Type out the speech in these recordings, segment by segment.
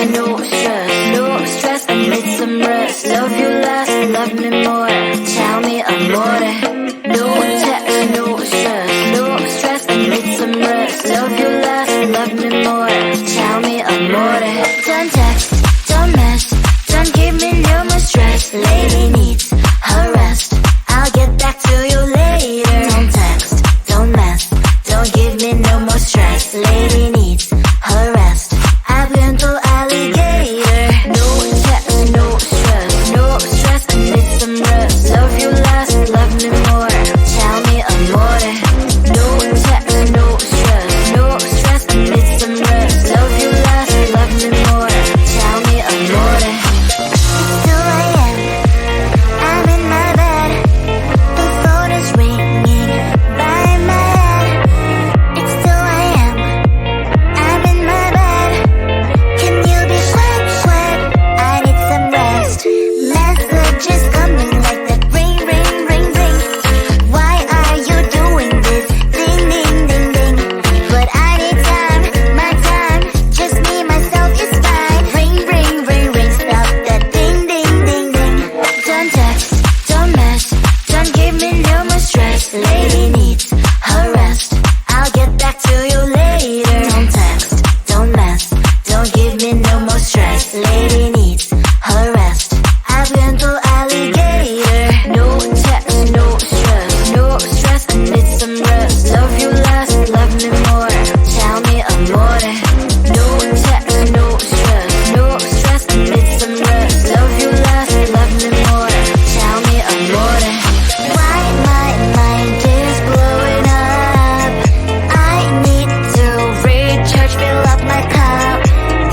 no stress, no stress. I need some rest. Love you less, love me more. Tell me amore. No text, no stress, no stress. I need some rest. Love you less, love me more. Tell me amore. Don't text, don't mess, don't give me no more stress. Lady needs her rest. I'll get back to you later. Don't text, don't mess, don't give me no more stress. Lady needs her rest. I've been to alligator. No text, no stress, no stress. I need some rest. Love you less, love me more. Tell me amore. No text, no stress, no stress. I need some rest. Love you less, love me more. Tell me amore. It's 2 a.m. I'm in my bed. The phone is ringing by my head. It's 2 a.m. I'm in my bed. Can you be quiet? I need some rest. Messages coming like that. Ring, ring, ring, ring. Why are you doing this? Ding, ding, ding, ding. But I need time, my time. Just me, myself is fine. Ring, ring, ring, ring. Stop that ding, ding, ding, ding. Don't text, don't mess, don't give me no more stress. Lady needs her rest. I'll get back to you later. Don't text, don't mess, don't give me no more stress. Lady needs her rest. I've been to alligator. No text, no stress, no stress. I need some rest. Love you less, love me more. Tell me amore. No text, no stress, no stress. I need some rest. Love you less, love me more. Tell me amore. Why my mind is blowing up? I need to recharge, fill up my cup.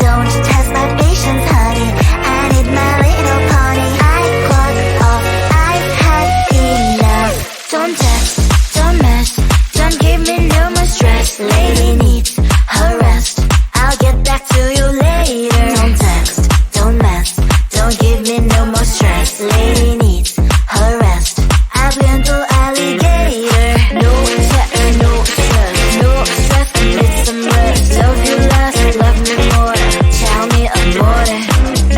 Don't test my patience, honey. I need my little pony. I clock off, I've had enough. Don't text, don't mess, don't give me no more stress. Lady needs her rest. I'll get back to you later. Don't text, don't mess, don't give me no more stress. Lady needs her rest. I've been to alligator. No text, no stress, no stress. I need some rest. Love you less, love me more. Tell me amore.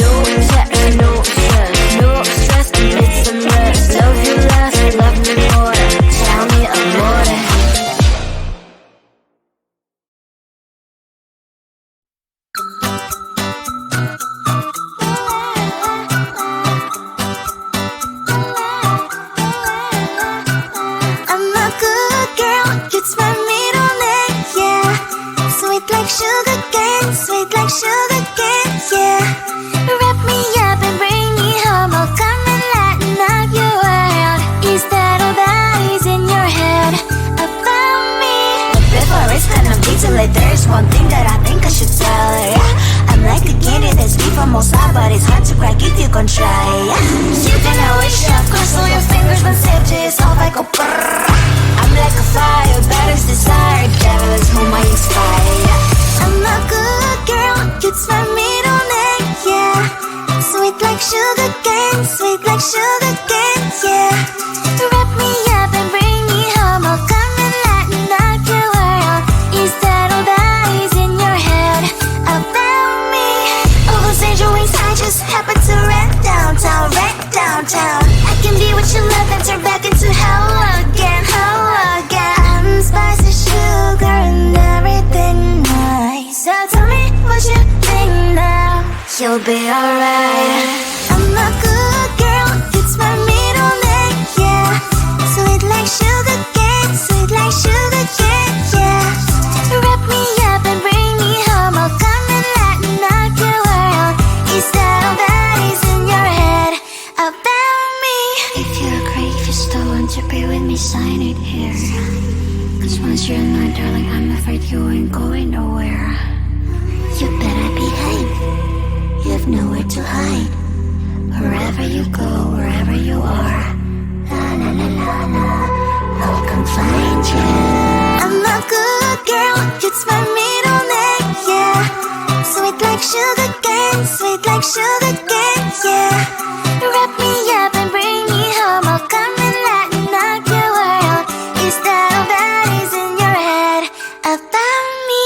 No text, no stress, no stress. I need some rest. Love you less, love me more. Tell me amore. I'm a good girl, it's my middle name, yeah. Sweet like sugar cane, sweet like sugar cane, yeah. Wrap me up and bring me home, I'll come and lighten up your world. Is that all that is in your head about me? But before I spend a detail, there's one thing that I think I should tell her, yeah. I'm like a candy that's deep from outside, but it's hard to crack if you can try, yeah. You can always shove, cross all your fingers when safety is off, I go brrrr. I'm like a fire, battles desire, devil is whom I inspire, yeah. I'm a good girl, it's my middle name, yeah. Sweet like sugar cane, sweet like sugar cane, yeah. Wrap me up and bring me home, I'll come and lighten up your world. Is that all that is in your head about me? All those angel wings I just happen to rent downtown, rent downtown. I can be what you love and turn back into hell again, hell again. I'm spicy sugar and everything nice. So tell me what you think now. You'll be alright. I'm a good girl, it's my middle name, yeah. Sweet like sugar cane, sweet like sugar cane, yeah. Wrap me up and bring me home, I'll come and lighten up your world. Is that all that is in your head about me? If you agree, if you still want to be with me, sign it here. Cause once you're mine, darling, I'm afraid you ain't going nowhere. You better behave, you have nowhere to hide. Wherever you go, wherever you are, la la la la la, I'll come find you. I'm a good girl, it's my middle name, yeah. Sweet like sugar cane, sweet like sugar cane, yeah. Wrap me up and bring me home, I'll come and lighten up your world. Is that all that is in your head about me?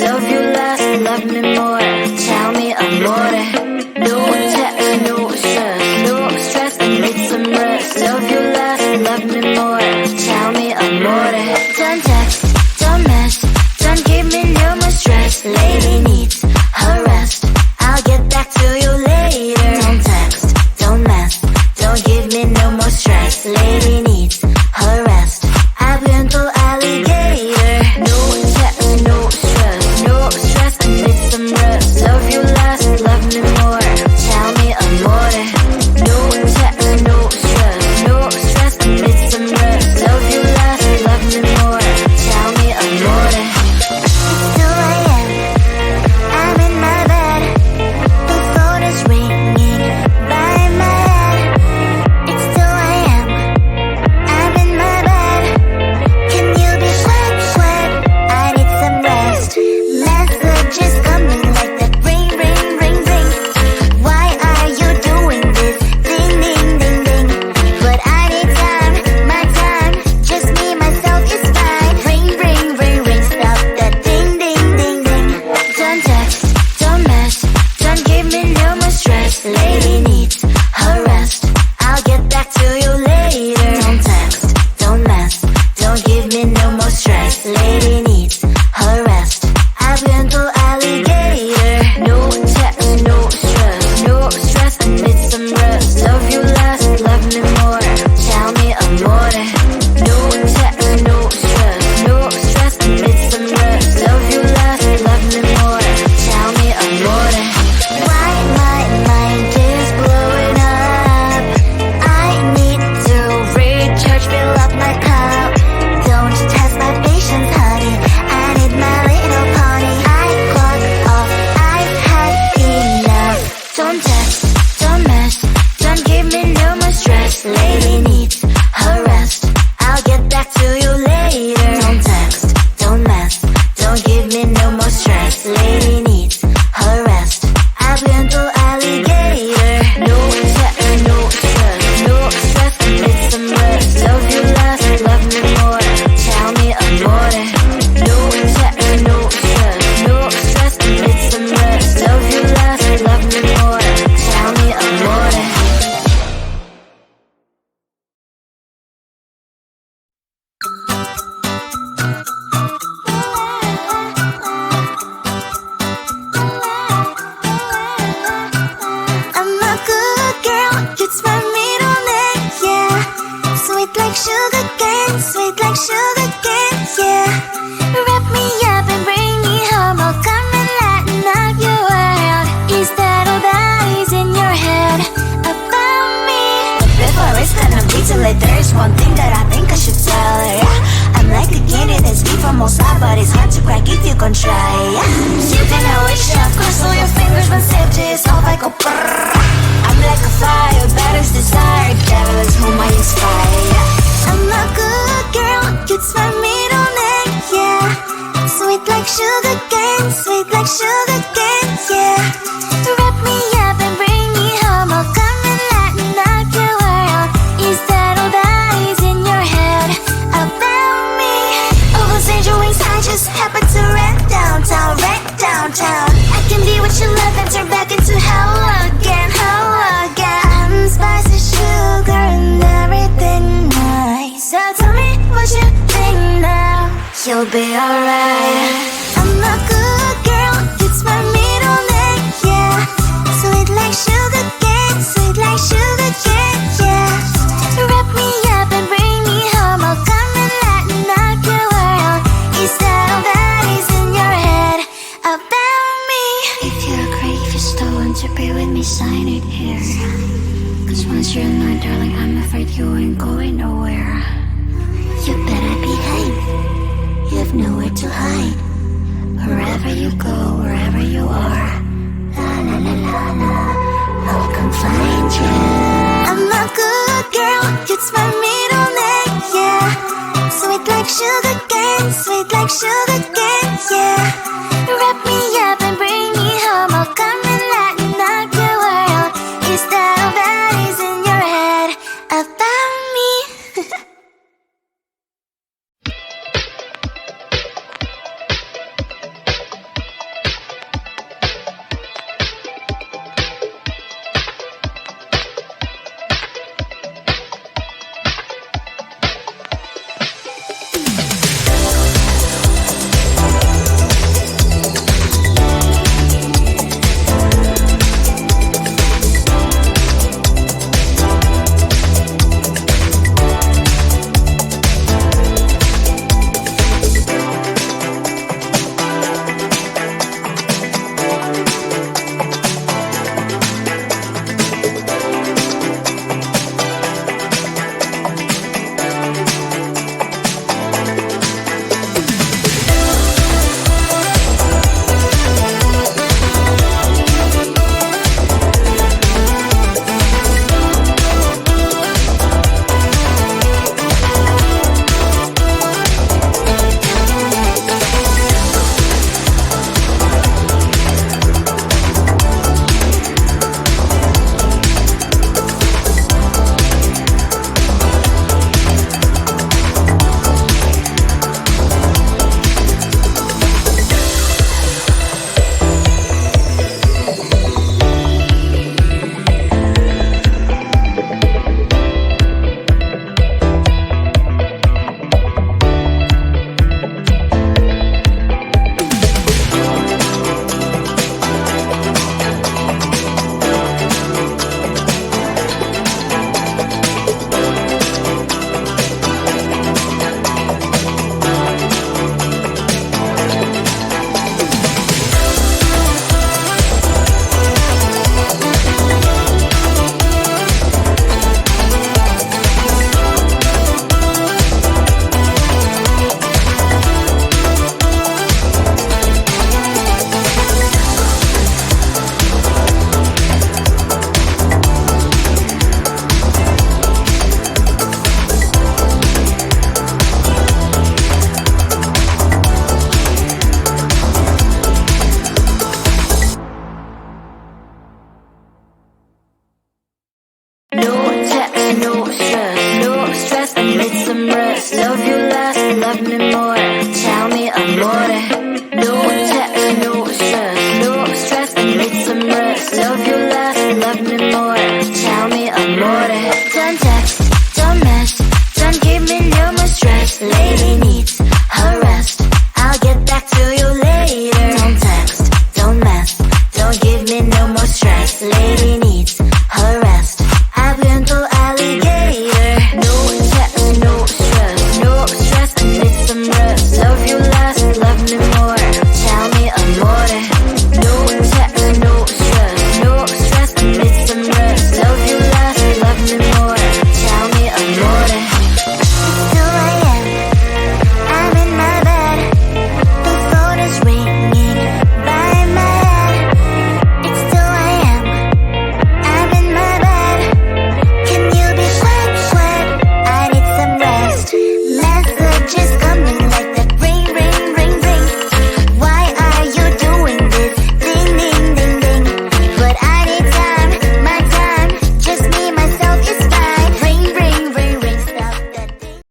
love you less, love me more. Tell me amore. No text, no stress, no stress, I need some rest. Love you less, love me more. Tell me amore. Don't text, don't mess, don't give me no more stress. Lady needs her rest, I'll get back to you later. Don't text, don't mess, don't give me no more stress. Lady needs her rest, I've been to alligator. No text, no stress, no stress, I need some rest. Love you less, love me more. Tell me amore. No text, no stress, no stress, I need some rest. Love you less, love me more. Tell me amore. It's 2 a.m. I'm in my bed. The phone is ringing by my head. It's 2 a.m. I'm in my bed. Can you be quiet? I need some rest. Messages coming like that ring, ring, ring, ring. Why are you doing this? Ding, ding, ding, ding. But I need time, my time. Just me, myself is fine. Ring, ring, ring, ring. Stop that ding, ding, ding, ding. Don't text, don't mess, don't give me no more stress. Lady needs her rest, I'll get back to you later. Don't text, don't mess, don't give me no more stress. Lady needs her rest, I've been to alligator. No text, no stress, no stress, I need some rest. Love you less, love me more. Tell me amore. No text, no stress, no stress, I need some rest. Love you less, love me more. Tell me amore. Why my mind is blowing up? I need to recharge, fill up my cup. Don't test my patience, honey, I need my little pony. I clock off, I've had enough. Don't text, don't mess, don't give me no more stress. Lady needs her rest, I'll get back to you later. Don't text, don't mess, don't give me no more stress. Lady needs her rest, I've been to alligator. No text, no stress, no stress, I need some rest. Love you less, love me more. Tell me amore. No text, no stress, no stress, I need some rest. Love you less, love me more. Tell me amore. I'm a good girl, it's my middle name, yeah. Sweet like sugar cane, sweet like sugar cane, yeah. Wrap me up and bring me home, I'll come and lighten up your world. Is that all that is in your head about me? But before it's gonna be too late, there's one thing that I think I should tell her, yeah. I'm like a candy that's deep from all sides, but it's hard to crack if you can try, yeah. Shooting a wish, of course, all your fingers when safety is off, I go brrrr. I'm like a fire, batter's desire, devil is whom I inspire. I'm a good girl, it's my middle name, yeah. Sweet like sugar cane, sweet like sugar cane, yeah. Wrap me up and bring me home, I'll come and lighten up your world. Is that all that is in your head about me? Ovals angel wings, I just happen to rent downtown, I can be what you love and turn back into hell again, hell again. I'm spicy sugar and everything nice. So tell me what you think now, you'll be alright. I'm a good girl, it's my middle name, yeah. Sweet like sugar cane, sweet like sugar cane, yeah. Wrap me up and bring me home, I'll come and lighten up your world. Is that all that is in your head about me? If you're a creep, you're stolen to be with me, sign it here. Cause once you're mine, darling, I'm afraid you ain't going nowhere. You better behave, you have nowhere to hide. Wherever you go, wherever you are, la la la la la, I'll come find you. I'm a good girl, it's my middle name, yeah. Sweet like sugar cane, sweet like sugar